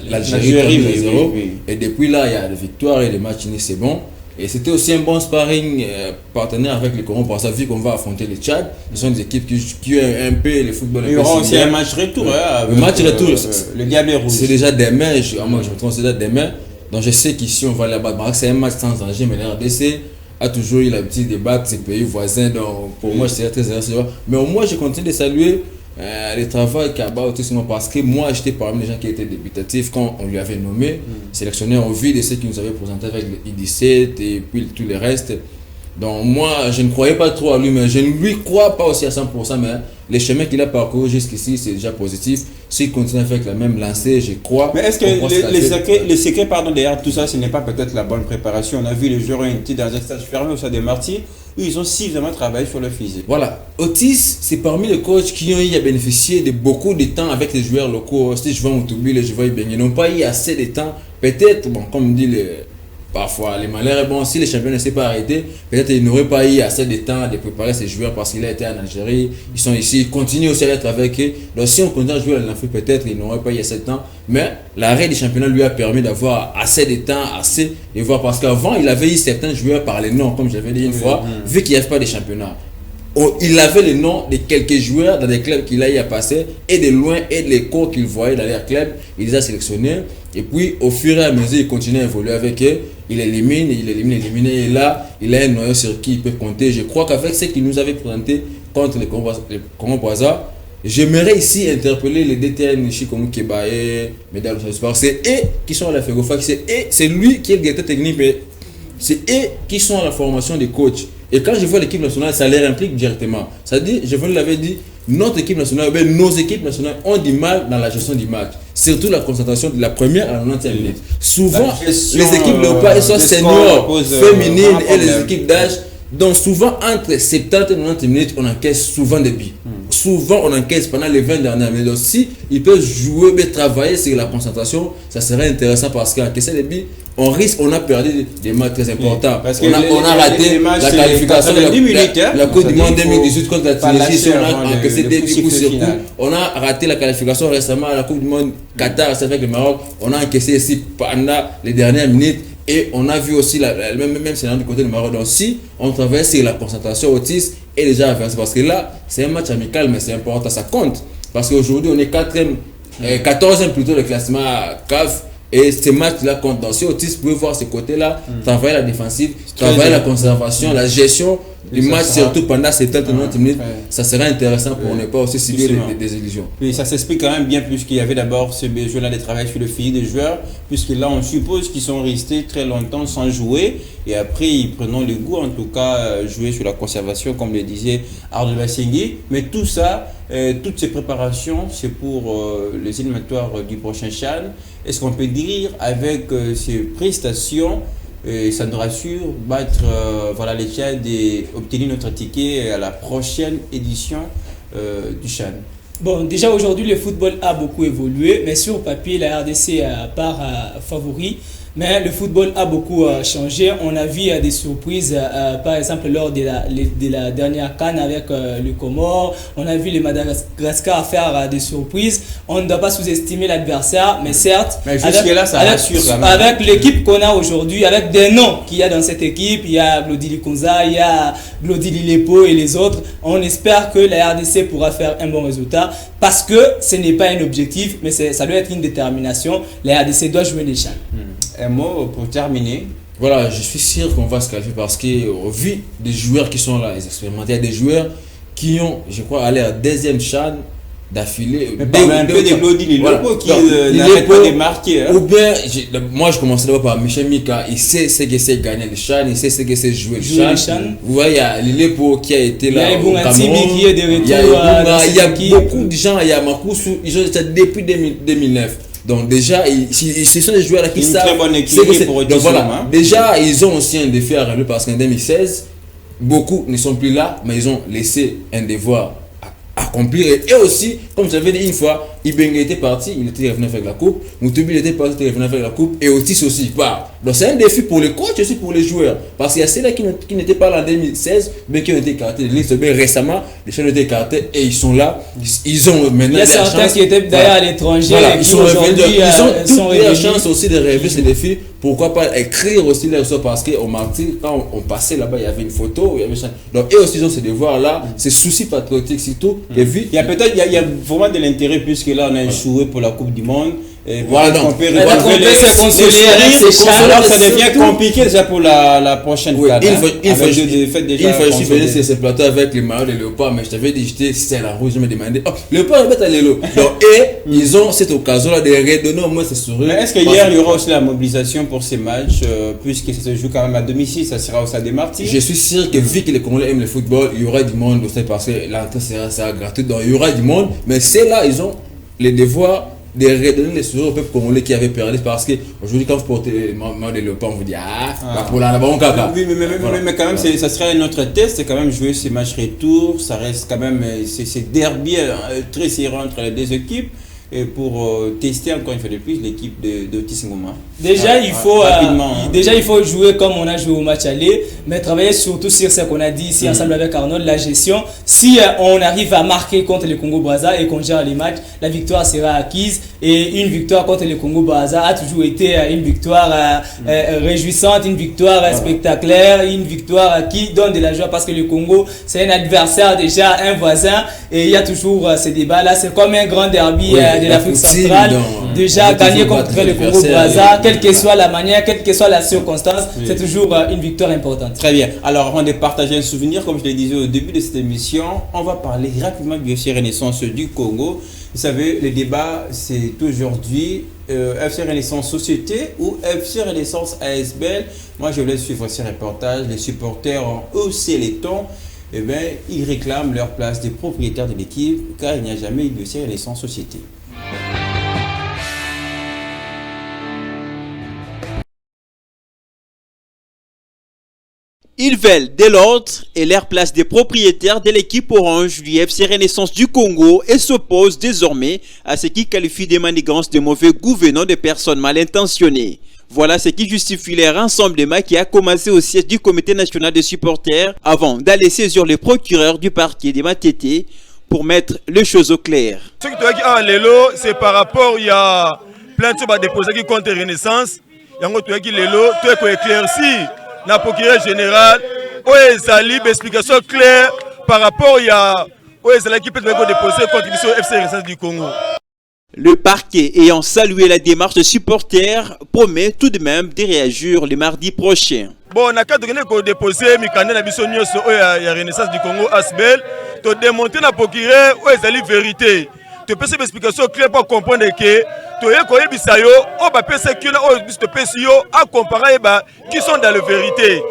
l'Algérie 0. Et depuis là, il y a des victoires et des matchs nuls, c'est bon. Et c'était aussi un bon sparring partenaire avec les Corons parce que vu qu'on va affronter les Tchad, ils sont des équipes qui ont un peu le football. Il y aura aussi un match retour. Le match retour, le Diable Rouge. C'est déjà demain, à moins que je me trompe, c'est déjà demain. Donc je sais qu'ici on va là-bas. C'est un match sans danger, mais la RDC a toujours eu l'habitude de battre ses pays voisins. Donc pour moi, c'est très intéressant. Mais au moins, je continue de saluer le travail qu'a Otis Ngoma parce que moi, j'étais parmi les gens qui étaient débutatifs quand on lui avait nommé sélectionneur au vu de ceux qui nous avaient présenté avec le I-17 et puis tout le reste. Donc moi, je ne croyais pas trop à lui, mais je ne lui crois pas aussi à 100%, mais les chemins qu'il a parcouru jusqu'ici, c'est déjà positif. S'il continue avec la même lancée, je crois. Mais est-ce que les secrets derrière tout ça, ce n'est pas peut-être la bonne préparation? On a vu les joueurs ont été dans un stage fermé au stade de Marty, où ils ont suffisamment travaillé sur le physique. Voilà. Otis, c'est parmi les coachs qui ont eu à bénéficier de beaucoup de temps avec les joueurs locaux. Si je vois Moutoubile, je vois Ibeng, ils n'ont pas eu assez de temps. Peut-être, bon, comme dit parfois les malheurs. Bon, si les champions ne s'est pas arrêté, peut-être ils n'auraient pas eu assez de temps de préparer ces joueurs parce qu'il a été en Algérie, ils sont ici, ils continuent aussi à être avec eux. Donc si on continue à jouer en Afrique, peut-être ils n'auraient pas eu assez de temps. Mais l'arrêt des championnats lui a permis d'avoir assez de temps, assez de voir. Parce qu'avant, il avait eu certains joueurs par les noms, comme j'avais dit une fois, vu qu'il n'y avait pas de championnat. Il avait le nom de quelques joueurs dans des clubs qu'il a eu à passer, et de loin, et les cours qu'il voyait dans leur club, il les a sélectionnés. Et puis, au fur et à mesure, il continue à évoluer avec eux. Il élimine. Et là, il a un noyau sur qui il peut compter. Je crois qu'avec ce qu'il nous avait présenté contre les Congo-Brazza, j'aimerais ici interpeller les DTN Chikomu Kebae, Mesdames et Sport. C'est eux qui sont à la Fegofac, c'est lui qui est le directeur technique, mais c'est eux qui sont à la formation des coachs. Et quand je vois l'équipe nationale, ça les implique directement. C'est-à-dire, je vous l'avais dit, notre équipe nationale, nos équipes nationales ont du mal dans la gestion du match. Surtout la concentration de la première à la 90e minute. Souvent, les équipes n'ont pas, elles sont seniors, féminines et les équipes d'âge. Donc souvent, entre 70 et 90 minutes, on encaisse souvent des buts. Souvent, on encaisse pendant les 20 dernières minutes. Donc si ils peuvent jouer, mais travailler sur la concentration, ça serait intéressant parce qu'encaisser des buts, on a perdu des matchs très importants. Parce on a raté la qualification de la Coupe du Monde 2018 contre la Tunisie. On a encaissé des buts coup sur coup. On a raté la qualification récemment à la Coupe du Monde Qatar, c'est avec le Maroc. On a encaissé ici pendant les dernières minutes. Et on a vu aussi même scénario du côté du Maroc. Donc si on travaille sur la concentration autiste et déjà avancé, parce que là, c'est un match amical, mais c'est important, ça compte. Parce qu'aujourd'hui, on est 14e plutôt le classement CAF. Et ces matchs-là comptent. Donc, si Otis pouvait voir ce côté-là, travailler la défensive, travailler la conservation, la gestion du match, surtout pendant ces 30 minutes, ça serait intéressant pour ne pas aussi subir des illusions. Oui, ça s'explique quand même bien, puisqu'il y avait d'abord ce besoin-là de travail sur le physique des joueurs, puisque là, on suppose qu'ils sont restés très longtemps sans jouer, et après, ils prennent le goût, en tout cas, jouer sur la conservation, comme le disait Arnaud Bassengui. Mais tout ça, toutes ces préparations, c'est pour les éliminatoires du prochain CHAN. Est-ce qu'on peut dire, avec ces prestations, ça nous rassure, battre les Tchad et obtenir notre ticket à la prochaine édition du CHAN? Bon, déjà aujourd'hui, le football a beaucoup évolué, mais sur papier, la RDC part favori. Mais le football a beaucoup changé. On a vu des surprises, par exemple lors de la dernière CAN avec le Comore. On a vu les Madagascar faire des surprises. On ne doit pas sous-estimer l'adversaire, mais certes, mais jusque-là, ça rassure quand même. Avec l'équipe qu'on a aujourd'hui, avec des noms qu'il y a dans cette équipe, il y a Glodili Konza, il y a Glodili Lepo et les autres, on espère que la RDC pourra faire un bon résultat parce que ce n'est pas un objectif, mais ça doit être une détermination. La RDC doit jouer les CHAN. Un mot pour terminer. Voilà, je suis sûr qu'on va se qualifier parce qu'au vu des joueurs qui sont là, les expérimentés, il y a des joueurs qui ont, je crois, allé à deuxième CHAN d'affilée. Mais parle un peu de Glodili Lepo qui n'arrête pas de marquer. Ou bien, moi je commençais d'abord par Michel Mika, il sait ce que c'est gagner le CHAN, il sait ce que c'est jouer le CHAN. Vous voyez, il y a Lepo qui a été là au Cameroun, qui est de retour, il y a beaucoup de gens, il y a Makoussou, ils ont été depuis 2009. Donc déjà, ce sont des joueurs là qui savent. Une très bonne équipe pour donc voilà, déjà, ils ont aussi un défi à relever parce qu'en 2016, beaucoup ne sont plus là, mais ils ont laissé un devoir à accomplir. Et aussi, comme j'avais dit une fois, Ibengue était parti, il était revenu avec la coupe. Moutubi était parti, il était revenu avec la coupe. Et Otis aussi. Bah. Donc c'est un défi pour les coachs et aussi pour les joueurs. Parce qu'il y a ceux-là qui n'étaient pas là en 2016, mais qui ont été écartés de liste. Mais récemment, les gens ont été écartés et ils sont là. Ils ont maintenant. Il y a certains qui étaient d'ailleurs à l'étranger. Voilà, ils sont revenus. Ils ont toute la chance aussi de rêver ces défis. Pourquoi pas écrire aussi leur sort parce qu'au martyr, quand on passait là-bas, il y avait une photo. Il y avait ça. Donc, eux aussi, ils ont ce devoir-là, ces soucis patriotiques surtout. Il y a peut-être il y a vraiment de l'intérêt puisque là, on a échoué pour la Coupe du Monde. Et voilà, donc, on peut retrouver les consoler, alors ça devient compliqué déjà pour la prochaine fois. Il faut juste venir sur ce plateau avec les maillots de Léopard, mais je t'avais dit, c'est la rouge, je me demandais, oh, Léopard, il va à l'élo. Donc, ils ont cette occasion-là de redonner au moins ce sourire. Mais est-ce qu'hier, il y aura aussi la mobilisation pour ces matchs, puisque ça se joue quand même à domicile, ça sera au Stade des Martyrs? Je suis sûr que vu que les Congolais aiment le football, il y aura du monde aussi parce que l'entrée sera gratuite, donc il y aura du monde, mais c'est là, ils ont les devoirs de redonner les sourires au peuple congolais qui avait perdu parce qu'aujourd'hui quand vous portez les mains de Léopard on vous dit pour la bon caca. Oui mais quand même ça serait un autre test, c'est quand même jouer ces matchs retour, ça reste quand même c'est derby très serré entre les deux équipes et pour tester encore une fois de plus l'équipe de Otis Ngoma. Déjà, il faut, rapidement, déjà, il faut jouer comme on a joué au match aller, mais travailler surtout sur ce qu'on a dit ici ensemble avec Arnold, la gestion. Si on arrive à marquer contre le Congo-Brazza et qu'on gère les matchs, la victoire sera acquise. Et une victoire contre le Congo-Brazza a toujours été une victoire réjouissante, une victoire spectaculaire, une victoire qui donne de la joie parce que le Congo, c'est un adversaire déjà, un voisin. Et il y a toujours ce débat-là. C'est comme un grand derby de l'Afrique centrale. Déjà, gagner contre le Congo-Brazza, quelle que soit la manière, quelle que soit la circonstance, c'est toujours une victoire importante. Très bien. Alors, avant de partager un souvenir, comme je le disais au début de cette émission, on va parler rapidement du FC Renaissance du Congo. Vous savez, le débat, c'est aujourd'hui FC Renaissance Société ou FC Renaissance ASBL. Moi, je voulais suivre ces reportages. Les supporters ont haussé les tons. Eh bien, ils réclament leur place des propriétaires de l'équipe car il n'y a jamais eu de FC Renaissance Société. Ils veulent de l'ordre et leur place des propriétaires de l'équipe orange du FC Renaissance du Congo et s'opposent désormais à ce qui qualifie des manigances de mauvais gouvernants de personnes mal intentionnées. Voilà ce qui justifie leur rassemblement qui a commencé au siège du comité national des supporters avant d'aller saisir le procureur du parquet de Matete pour mettre les choses au clair. Ce qui est lelo, c'est par rapport il y a plein de choses à déposer contre Renaissance. Il y a lelo, tout est éclairci. Le procureur général, a une explication claire par rapport à qui peut déposer contre le FC Renaissance du Congo. Le parquet ayant salué la démarche des supporters promet tout de même de réagir le mardi prochain. Bon, on a qu'à déposer Mikane Nabisonio sur la Renaissance du Congo ASBL, to démonter la procureur où est la vérité. Tu peux faire une explication claire pour comprendre que tu es quoi bisayo, on va passer que là on te PCO à comparer qui sont dans la vérité.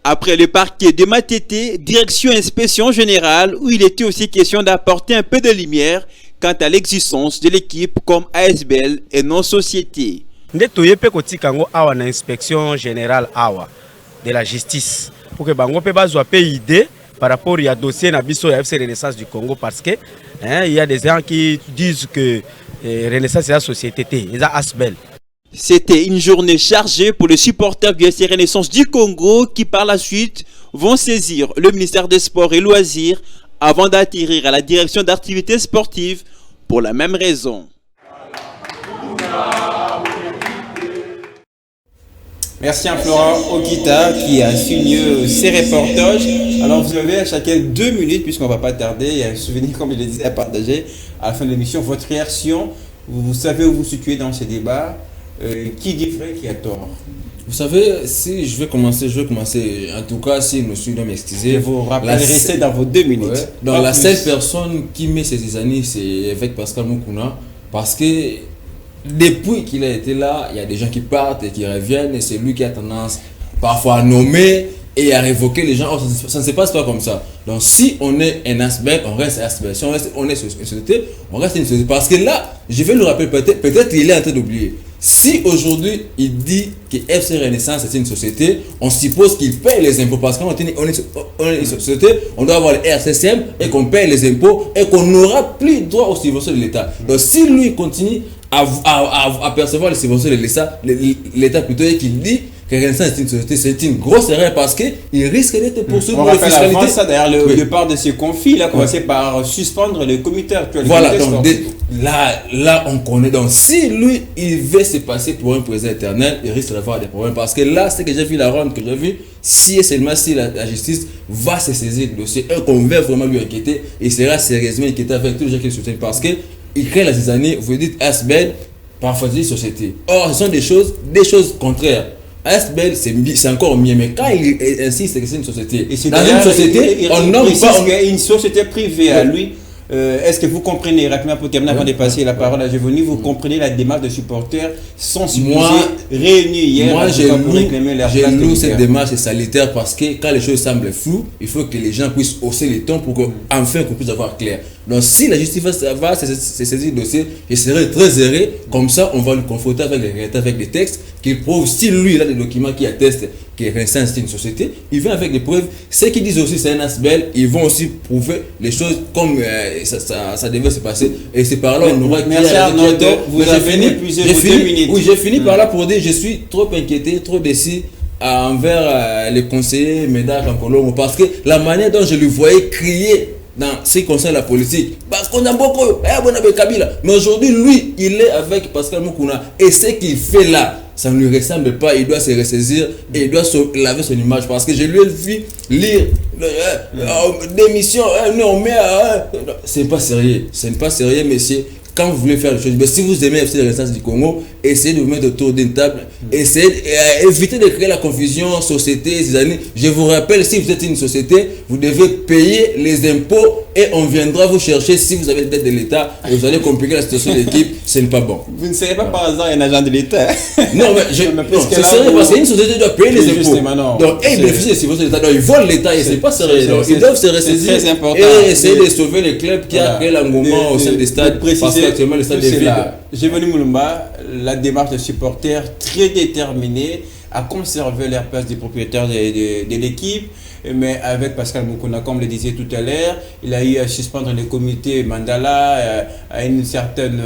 Après le parquet de Matete, direction inspection générale où il était aussi question d'apporter un peu de lumière quant à l'existence de l'équipe comme ASBL et non société. Nde toyepe kotikango awa na inspection générale awa de la justice pour que bango pe bazwa pe idée par rapport à dossier na biso ya FC Renaissance du Congo parce que il y a des gens qui disent que Renaissance est la société, c'est ASBL. C'était une journée chargée pour les supporters du FC Renaissance du Congo qui par la suite vont saisir le ministère des Sports et Loisirs avant d'atterrir à la direction d'activités sportives pour la même raison. Merci à Florent Okita qui a signé ces reportages. Alors vous avez à chacun 2 minutes puisqu'on ne va pas tarder. Il y a un souvenir comme je le disais à partager à la fin de l'émission. Votre réaction, vous savez où vous vous situez dans ce débat. Qui dit vrai, qui a tort? Vous savez, si je vais commencer, en tout cas, si je me suis m'excuser. Je vous rappelle, restez dans vos 2 minutes. Ouais, dans la seule personne qui met ces années, c'est évêque Pascal Mukuna, parce que depuis qu'il a été là, il y a des gens qui partent et qui reviennent, et c'est lui qui a tendance parfois à nommer et à révoquer les gens. Oh, ça ne se passe pas comme ça. Donc si on est un ASBL, on reste ASBL. Si on est une société, on reste une société. Parce que là, je vais le rappeler, peut-être il est en train d'oublier. Si aujourd'hui il dit que FC Renaissance est une société, on suppose qu'il paye les impôts parce qu'on est une société, on doit avoir le RCCM et qu'on paye les impôts et qu'on n'aura plus droit aux subventions de l'État. Donc si lui continue à percevoir les subventions de l'État plutôt et qu'il dit que Renaissance est une société, c'est une grosse erreur parce qu'il risque d'être poursuivi pour la fiscalité. Avant ça, d'ailleurs, le départ de ce conflit, il a commencé par suspendre le comité actuel. Voilà, donc là on connaît. Donc si lui, il veut se passer pour un président éternel, il risque d'avoir des problèmes. Parce que là, c'est que j'ai vu la ronde que j'ai vu, si et seulement si la justice va se saisir du dossier et qu'on veut vraiment lui inquiéter, il sera sérieusement inquiété avec tous les gens qui le soutiennent. Parce qu'il crée ces années, vous dites ASBL, parfois dit société. Or, ce sont des choses contraires. ASBL, c'est encore mieux, mais quand il insiste que c'est une société, et dans une société, on nomme pas une société privée à lui. Est-ce que vous comprenez rapidement pour terminer avant de passer la parole à Giovanni, vous comprenez la démarche de supporters sans supposer réunis hier? Moi, j'ai lu cette démarche sanitaire parce que quand les choses semblent floues, il faut que les gens puissent hausser les tons pour qu'enfin qu'on puisse avoir clair. Donc si la justice va se saisir du dossier, je serai très heureux. Comme ça, on va le confronter avec des textes qui prouvent, si lui il a des documents qui attestent que Renaissance c'est une société, il vient avec des preuves. Ceux qui disent aussi c'est un asbel, ils vont aussi prouver les choses comme ça devait se passer. Et c'est par là on aura vous avez épuisé vos 2 minutes. Oui, j'ai fini par là pour dire je suis trop inquiété, trop déçu envers les conseillers Médard Kankolongo, parce que la manière dont je le voyais crier dans ce qui concerne la politique, parce qu'on a beaucoup, mais aujourd'hui lui il est avec Pascal Moukouna et ce qu'il fait là, ça ne lui ressemble pas. Il doit se ressaisir et il doit se laver son image, parce que je lui ai vu lire démission, c'est pas sérieux, messieurs. Quand vous voulez faire les choses, mais si vous aimez FC Renaissance du Congo, essayez de vous mettre autour d'une table, essayez éviter de créer la confusion, société, ces années. Je vous rappelle, si vous êtes une société, vous devez payer les impôts et on viendra vous chercher si vous avez des dettes de l'État et vous allez compliquer la situation de l'équipe, ce n'est pas bon. Vous ne serez pas par hasard un agent de l'État. Non, mais c'est sérieux parce qu'une société doit payer les impôts. Donc, ils bénéficient des subventions de l'État, donc ils volent l'État et c'est pas sérieux. Donc, ils doivent se ressaisir et essayer de sauver les clubs qui a créé l'engouement au sein des stades. Actuellement, le stade est vide. Gévoni Moulumba, la démarche de supporters très déterminés à conserver leur place des propriétaires de l'équipe, mais avec Pascal Moukouna, comme le disait tout à l'heure, il a eu à suspendre le comité Mandala à une certaine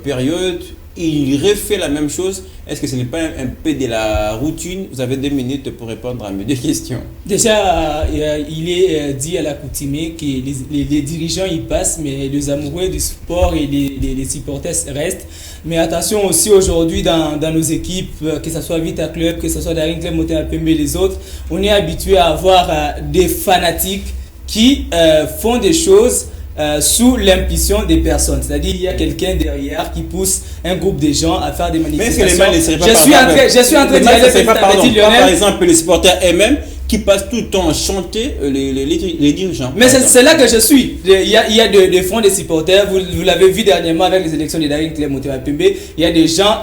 période. Il refait la même chose. Est-ce que ce n'est pas un peu de la routine? Vous avez 2 minutes pour répondre à mes 2 questions. Déjà, il est dit à l'accoutumée que les dirigeants y passent, mais les amoureux du sport et les supporters restent. Mais attention aussi aujourd'hui dans nos équipes, que ce soit Vita Club, que ce soit Daring Club, Montana Pembe et les autres, on est habitué à avoir des fanatiques qui font des choses sous l'impulsion des personnes. C'est-à-dire il y a quelqu'un derrière qui pousse un groupe de gens à faire des manifestations. Mais est-ce que les mails ne seraient pas je suis en train d'y aller par exemple les supporters eux-mêmes qui passent tout le temps à chanter les dirigeants. Mais c'est là que je suis. Il y a des fonds des supporters. Vous l'avez vu dernièrement avec les élections de Daring Club Montana Pembe. Il y a des gens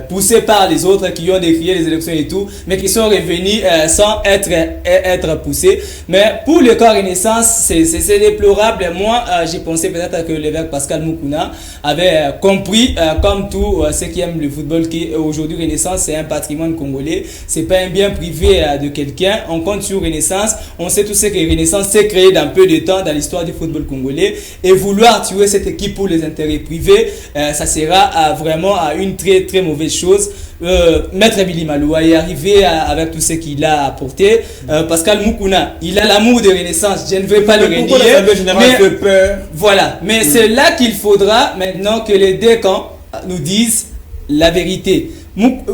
poussés par les autres qui ont décrié les élections et tout, mais qui sont revenus sans être poussés. Mais pour le corps Renaissance, c'est déplorable. Moi, j'ai pensé peut-être que l'évêque Pascal Moukouna avait compris, comme tous ceux qui aiment le football, qu'aujourd'hui Renaissance c'est un patrimoine congolais. C'est pas un bien privé de quelqu'un. On compte sur Renaissance. On sait tous ce que Renaissance s'est créé dans peu de temps dans l'histoire du football congolais. Et vouloir tuer cette équipe pour les intérêts privés, ça sera vraiment une très très mauvaise chose. Maître Billy Maloua est arrivé avec tout ce qu'il a apporté. Pascal Moukouna, il a l'amour de Renaissance. Je ne vais pas le renier. Voilà. Mais c'est là qu'il faudra maintenant que les 2 camps nous disent la vérité.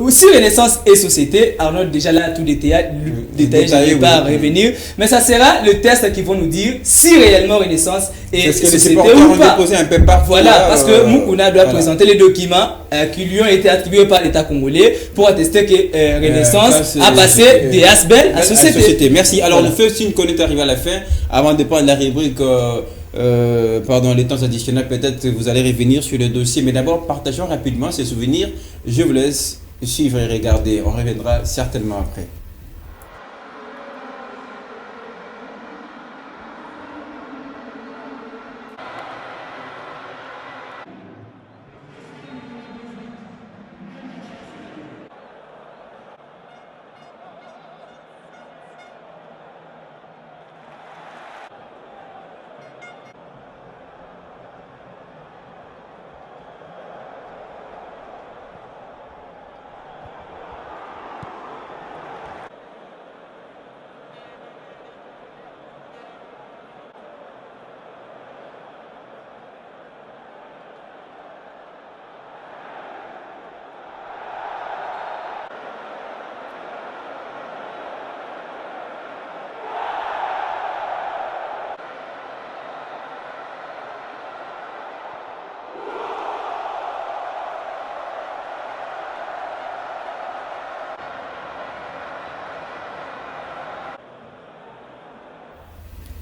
Si Renaissance et société, Arnaud déjà là tout détaillé, je ne vais pas revenir, mais ça sera le test qui vont nous dire si réellement Renaissance et société ou pas. Voilà, parce que Moukouna doit présenter les documents qui lui ont été attribués par l'État congolais pour attester que Renaissance a passé des asbel à société. Merci. Alors le feu signe qu'on est arrivé à la fin, avant de prendre la rubrique les temps additionnels, peut-être vous allez revenir sur le dossier, mais d'abord partageons rapidement ces souvenirs. Je vous laisse suivre et regarder, on reviendra certainement après.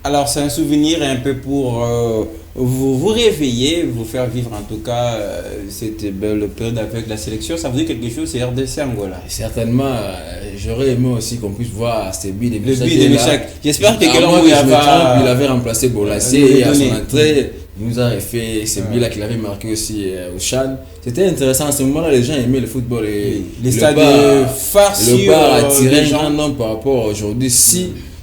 Alors c'est un souvenir un peu pour vous réveiller, vous faire vivre en tout cas cette belle période avec la sélection. Ça vous dit quelque chose, c'est RDC Angola? Certainement, j'aurais aimé aussi qu'on puisse voir ces buts de Michak. J'espère que il avait remplacé Bolassé et à son entrée, Il nous a fait ce but-là qu'il avait marqué aussi au Chan. C'était intéressant. À ce moment-là, les gens aimaient le football. Et les stades farcis. Le bar attirait un grand nombre par rapport à aujourd'hui.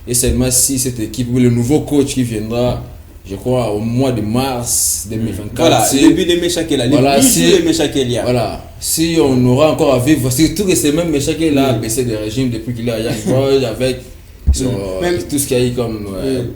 Et seulement si cette équipe, le nouveau coach qui viendra, je crois, au mois de mars 2024. Voilà, le but de Meshakela. Voilà, Voilà. Si on aura encore à vivre, surtout que c'est même Meshakela a baissé de régime depuis qu'il est à Young Boys avec tout ce qu'il y a eu comme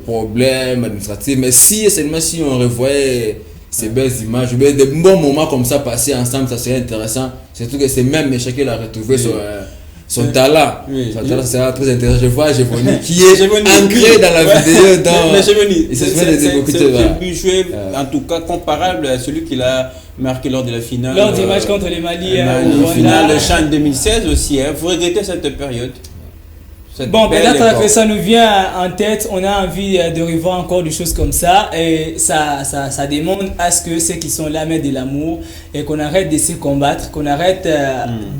problème administratif. Mais seulement si on revoyait ces belles images, des bons moments comme ça passés ensemble, ça serait intéressant. Surtout que c'est même Meshakela a retrouvé son talent. Son talent sera très intéressant. Je vois Jevoni qui est ancré dans la vidéo. Mais Jevoni, c'est un but joué en tout cas comparable à celui qu'il a marqué lors de la finale. Lors du match contre les Mali. Finale de Chan 2016 aussi. Vous regrettez cette période? Bon, peut-être que ça nous vient en tête, on a envie de revoir encore des choses comme ça et ça demande à ce que ceux qui sont là mettent de l'amour et qu'on arrête de se combattre, qu'on arrête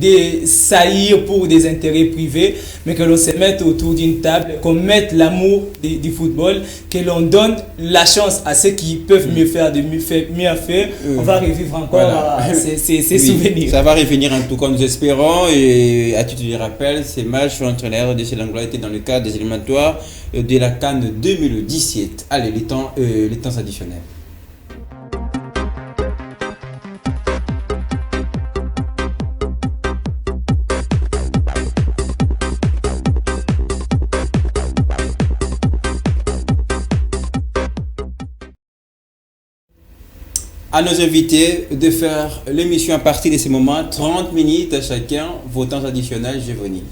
de saillir pour des intérêts privés, mais que l'on se mette autour d'une table, qu'on mette l'amour du football, que l'on donne la chance à ceux qui peuvent mieux faire. On va revivre encore ces souvenirs. Ça va revenir en tout cas, nous espérons. Et à titre de rappel, ces matchs entre la RDC était dans le cadre des éliminatoires de la CAN 2017. Allez, les temps additionnels. À nos invités de faire l'émission à partir de ce moment, 30 minutes à chacun, vos temps additionnels, Jevoni.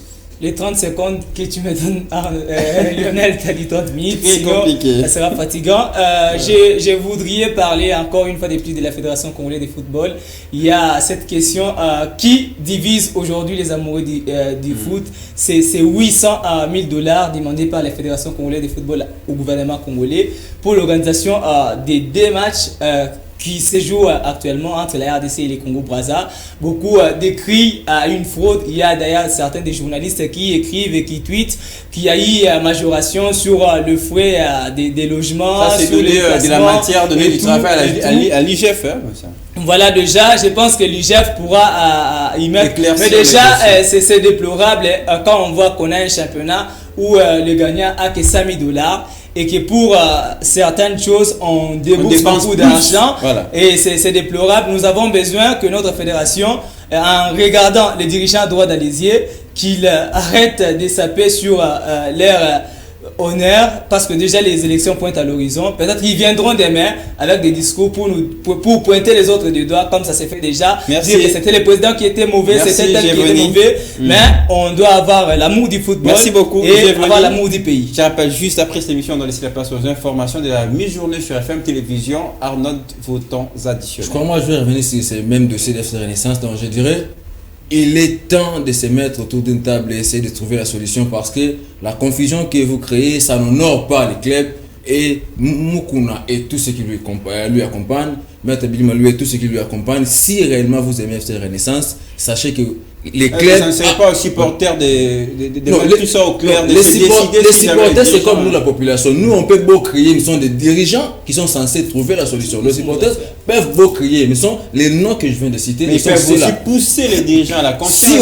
Les 30 secondes que tu me donnes, Lionel, tu as dit 30 minutes, sinon ça sera fatigant. Je voudrais parler encore une fois de plus de la Fédération congolaise de football. Il y a cette question qui divise aujourd'hui les amoureux du foot. C'est 800 à 1000 $ demandés par la Fédération congolaise de football au gouvernement congolais pour l'organisation des 2 matchs qui se joue actuellement entre la RDC et les Congo-Brazza. Beaucoup décrivent à une fraude. Il y a d'ailleurs certains des journalistes qui écrivent et qui tweetent qu'il y a eu majoration sur le frais des logements. Ça, c'est donné de la matière donnée du travail à l'IGF. Voilà, déjà, je pense que l'IGF pourra y mettre. Mais déjà, c'est déplorable quand on voit qu'on a un championnat où le gagnant a que 5 000 $ et que pour certaines choses, on débourse beaucoup d'argent. Voilà. Et c'est déplorable. Nous avons besoin que notre fédération, en regardant les dirigeants droits d'Alésier, qu'ils arrêtent de saper sur leur honneur, parce que déjà les élections pointent à l'horizon. Peut-être qu'ils viendront demain avec des discours pour pointer les autres du doigt, comme ça s'est fait déjà. Merci. Dire que c'était le président qui était mauvais, c'était tel qui était mauvais. Mais on doit avoir l'amour du football. Merci beaucoup, et avoir l'amour du pays. Je rappelle juste après cette émission, on doit laisser la place aux informations de la mi-journée sur FM Télévision. Arnaud, vos temps additionnels. Je crois moi je vais revenir sur ces mêmes dossiers d'FC Renaissance, donc je dirais il est temps de se mettre autour d'une table et essayer de trouver la solution, parce que la confusion que vous créez, ça n'honore pas les clubs. Et Mukuna et tout ce qui lui accompagne, Maître Bilima lui et tout ce qui lui accompagne, si réellement vous aimez FC Renaissance, sachez que les clubs... Ça ne serait pas aux supporters de tout ça au clair, les supporters, c'est comme nous, la population. Nous, on peut beau crier, nous sommes des dirigeants qui sont censés trouver la solution. Les supporters peuvent beau crier, mais sont les noms que je viens de citer. Mais ils peuvent aussi pousser les dirigeants à la conscience.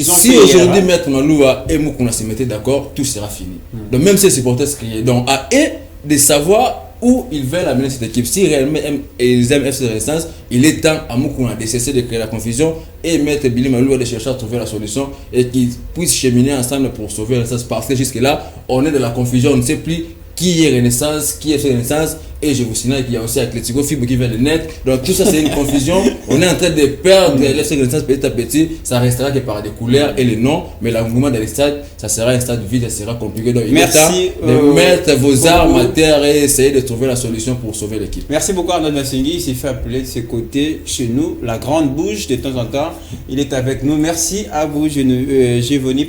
Si aujourd'hui, Maître Maloua et Mukuna se mettaient d'accord, tout sera fini. Donc même ces supporters criaient. Donc à eux de savoir où ils veulent amener cette équipe. Si réellement ils aiment FC Renaissance, il est temps à Mukuna de cesser de créer la confusion et mettre Billy Malou de chercher à trouver la solution et qu'ils puissent cheminer ensemble pour sauver Renaissance, parce que jusque-là, on est dans la confusion, on ne sait plus qui est Renaissance, qui est FC Renaissance. Et je vous signale qu'il y a aussi Atletico Fibre qui vient de naître. Donc tout ça c'est une confusion. On est en train de perdre l'FC Renaissance petit à petit. Ça restera que par des couleurs et les noms. Mais l'engouement dans les stades, ça sera un stade vide, ça sera compliqué. Donc il est temps de mettre vos armes à terre et essayer de trouver la solution pour sauver l'équipe. Merci beaucoup Arnaud Massingui. Il s'est fait appeler de ses côtés chez nous. La grande bouche de temps en temps. Il est avec nous. Merci à vous, Jevoni,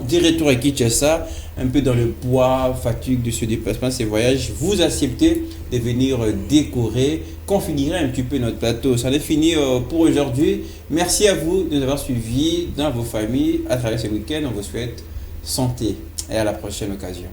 du retour à Kinshasa. Un peu dans le poids, fatigue de ce déplacement, ces voyages, vous acceptez de venir décorer, configurer un petit peu notre plateau. Ça est fini pour aujourd'hui. Merci à vous de nous avoir suivis dans vos familles à travers ce week-end. On vous souhaite santé et à la prochaine occasion.